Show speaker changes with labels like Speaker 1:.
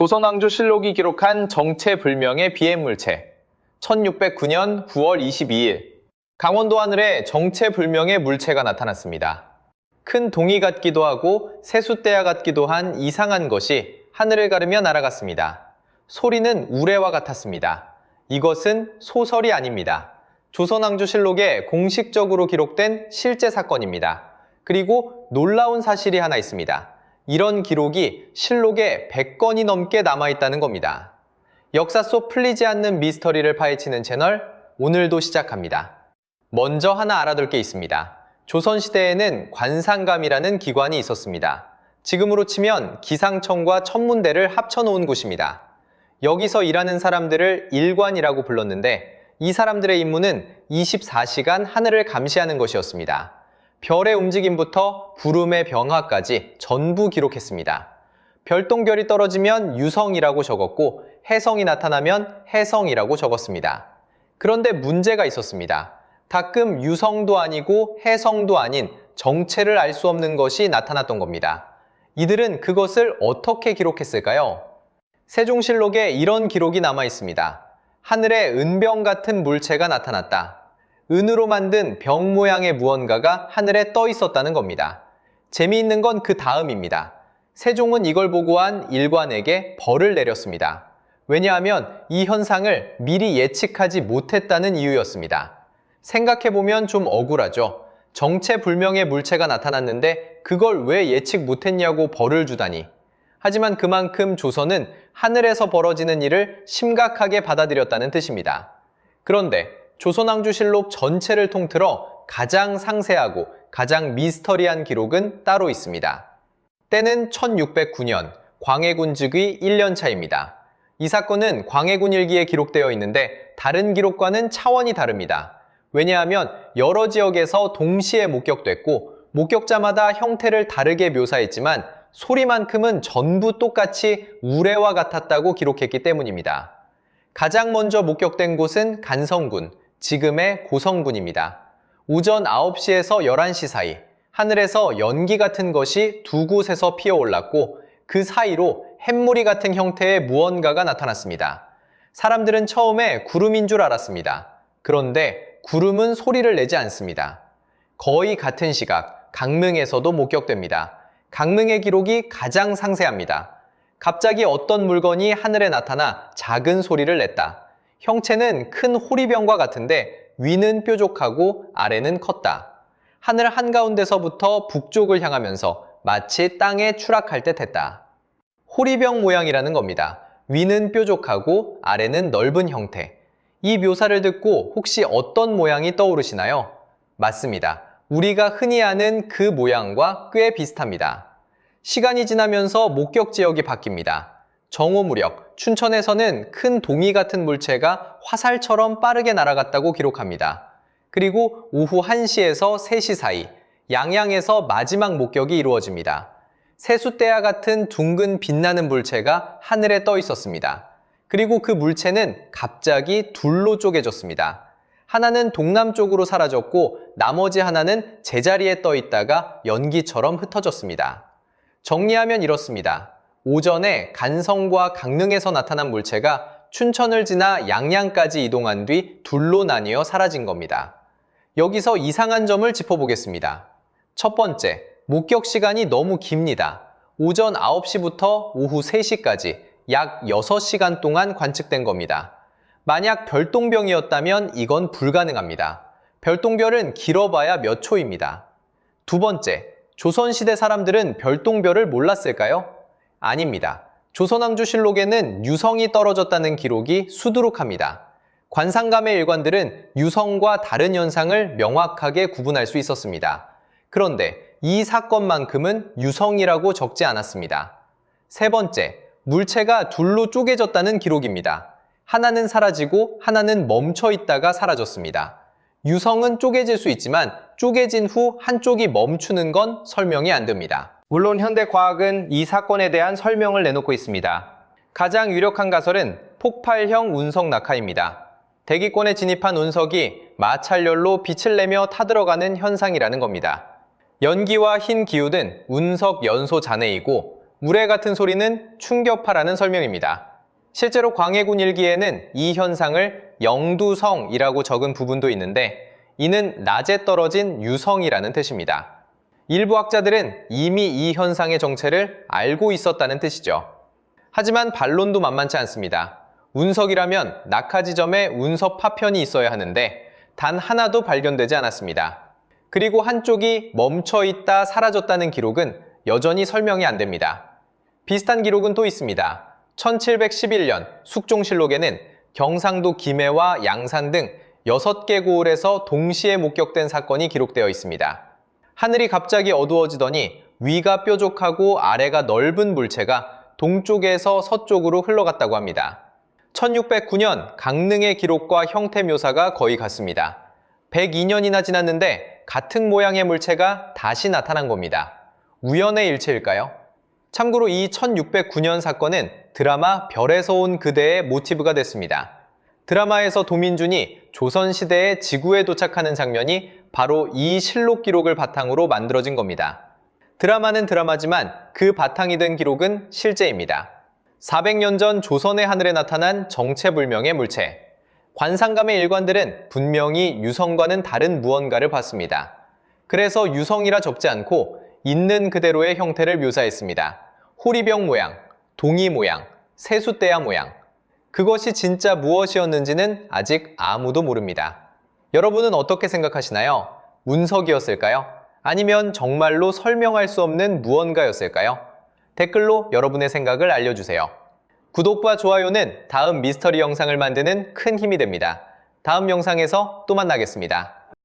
Speaker 1: 조선왕조실록이 기록한 정체불명의 비행물체. 1609년 9월 22일, 강원도 하늘에 정체불명의 물체가 나타났습니다. 큰 동이 같기도 하고 세숫대야 같기도 한 이상한 것이 하늘을 가르며 날아갔습니다. 소리는 우레와 같았습니다. 이것은 소설이 아닙니다. 조선왕조실록에 공식적으로 기록된 실제 사건입니다. 그리고 놀라운 사실이 하나 있습니다. 이런 기록이 실록에 100건이 넘게 남아있다는 겁니다. 역사 속 풀리지 않는 미스터리를 파헤치는 채널, 오늘도 시작합니다. 먼저 하나 알아둘 게 있습니다. 조선시대에는 관상감이라는 기관이 있었습니다. 지금으로 치면 기상청과 천문대를 합쳐놓은 곳입니다. 여기서 일하는 사람들을 일관이라고 불렀는데 이 사람들의 임무는 24시간 하늘을 감시하는 것이었습니다. 별의 움직임부터 구름의 변화까지 전부 기록했습니다. 별똥별이 떨어지면 유성이라고 적었고 혜성이 나타나면 혜성이라고 적었습니다. 그런데 문제가 있었습니다. 가끔 유성도 아니고 혜성도 아닌 정체를 알 수 없는 것이 나타났던 겁니다. 이들은 그것을 어떻게 기록했을까요? 세종실록에 이런 기록이 남아 있습니다. 하늘에 은병 같은 물체가 나타났다. 은으로 만든 병 모양의 무언가가 하늘에 떠 있었다는 겁니다. 재미있는 건 그 다음입니다. 세종은 이걸 보고한 일관에게 벌을 내렸습니다. 왜냐하면 이 현상을 미리 예측하지 못했다는 이유였습니다. 생각해보면 좀 억울하죠. 정체불명의 물체가 나타났는데 그걸 왜 예측 못했냐고 벌을 주다니. 하지만 그만큼 조선은 하늘에서 벌어지는 일을 심각하게 받아들였다는 뜻입니다. 그런데 조선왕조실록 전체를 통틀어 가장 상세하고 가장 미스터리한 기록은 따로 있습니다. 때는 1609년 광해군 즉위 1년 차입니다. 이 사건은 광해군 일기에 기록되어 있는데 다른 기록과는 차원이 다릅니다. 왜냐하면 여러 지역에서 동시에 목격됐고 목격자마다 형태를 다르게 묘사했지만 소리만큼은 전부 똑같이 우레와 같았다고 기록했기 때문입니다. 가장 먼저 목격된 곳은 간성군, 지금의 고성군입니다. 오전 9시에서 11시 사이 하늘에서 연기 같은 것이 두 곳에서 피어올랐고 그 사이로 햇무리 같은 형태의 무언가가 나타났습니다. 사람들은 처음에 구름인 줄 알았습니다. 그런데 구름은 소리를 내지 않습니다. 거의 같은 시각 강릉에서도 목격됩니다. 강릉의 기록이 가장 상세합니다. 갑자기 어떤 물건이 하늘에 나타나 작은 소리를 냈다. 형체는 큰 호리병과 같은데 위는 뾰족하고 아래는 컸다. 하늘 한가운데서부터 북쪽을 향하면서 마치 땅에 추락할 듯 했다. 호리병 모양이라는 겁니다. 위는 뾰족하고 아래는 넓은 형태. 이 묘사를 듣고 혹시 어떤 모양이 떠오르시나요? 맞습니다. 우리가 흔히 아는 그 모양과 꽤 비슷합니다. 시간이 지나면서 목격 지역이 바뀝니다. 정오 무렵 춘천에서는 큰 동이 같은 물체가 화살처럼 빠르게 날아갔다고 기록합니다. 그리고 오후 1시에서 3시 사이 양양에서 마지막 목격이 이루어집니다. 세숫대야 같은 둥근 빛나는 물체가 하늘에 떠 있었습니다. 그리고 그 물체는 갑자기 둘로 쪼개졌습니다. 하나는 동남쪽으로 사라졌고 나머지 하나는 제자리에 떠 있다가 연기처럼 흩어졌습니다. 정리하면 이렇습니다. 오전에 간성과 강릉에서 나타난 물체가 춘천을 지나 양양까지 이동한 뒤 둘로 나뉘어 사라진 겁니다. 여기서 이상한 점을 짚어보겠습니다. 첫 번째, 목격 시간이 너무 깁니다. 오전 9시부터 오후 3시까지 약 6시간 동안 관측된 겁니다. 만약 별똥병이었다면 이건 불가능합니다. 별똥별은 길어봐야 몇 초입니다. 두 번째, 조선시대 사람들은 별똥별을 몰랐을까요? 아닙니다. 조선왕조실록에는 유성이 떨어졌다는 기록이 수두룩합니다. 관상감의 일관들은 유성과 다른 현상을 명확하게 구분할 수 있었습니다. 그런데 이 사건만큼은 유성이라고 적지 않았습니다. 세 번째, 물체가 둘로 쪼개졌다는 기록입니다. 하나는 사라지고 하나는 멈춰 있다가 사라졌습니다. 유성은 쪼개질 수 있지만 쪼개진 후 한쪽이 멈추는 건 설명이 안 됩니다. 물론 현대 과학은 이 사건에 대한 설명을 내놓고 있습니다. 가장 유력한 가설은 폭발형 운석 낙하입니다. 대기권에 진입한 운석이 마찰열로 빛을 내며 타들어가는 현상이라는 겁니다. 연기와 흰 기울은 운석 연소 잔해이고 우레 같은 소리는 충격파라는 설명입니다. 실제로 광해군 일기에는 이 현상을 영두성이라고 적은 부분도 있는데 이는 낮에 떨어진 유성이라는 뜻입니다. 일부 학자들은 이미 이 현상의 정체를 알고 있었다는 뜻이죠. 하지만 반론도 만만치 않습니다. 운석이라면 낙하 지점에 운석 파편이 있어야 하는데 단 하나도 발견되지 않았습니다. 그리고 한쪽이 멈춰있다 사라졌다는 기록은 여전히 설명이 안 됩니다. 비슷한 기록은 또 있습니다. 1711년 숙종실록에는 경상도 김해와 양산 등 6개 고을에서 동시에 목격된 사건이 기록되어 있습니다. 하늘이 갑자기 어두워지더니 위가 뾰족하고 아래가 넓은 물체가 동쪽에서 서쪽으로 흘러갔다고 합니다. 1609년 강릉의 기록과 형태 묘사가 거의 같습니다. 102년이나 지났는데 같은 모양의 물체가 다시 나타난 겁니다. 우연의 일치일까요? 참고로 이 1609년 사건은 드라마 별에서 온 그대의 모티브가 됐습니다. 드라마에서 도민준이 조선시대에 지구에 도착하는 장면이 바로 이 실록 기록을 바탕으로 만들어진 겁니다. 드라마는 드라마지만 그 바탕이 된 기록은 실제입니다. 400년 전 조선의 하늘에 나타난 정체불명의 물체. 관상감의 일관들은 분명히 유성과는 다른 무언가를 봤습니다. 그래서 유성이라 적지 않고 있는 그대로의 형태를 묘사했습니다. 호리병 모양, 동이 모양, 세숫대야 모양. 그것이 진짜 무엇이었는지는 아직 아무도 모릅니다. 여러분은 어떻게 생각하시나요? 운석이었을까요? 아니면 정말로 설명할 수 없는 무언가였을까요? 댓글로 여러분의 생각을 알려주세요. 구독과 좋아요는 다음 미스터리 영상을 만드는 큰 힘이 됩니다. 다음 영상에서 또 만나겠습니다.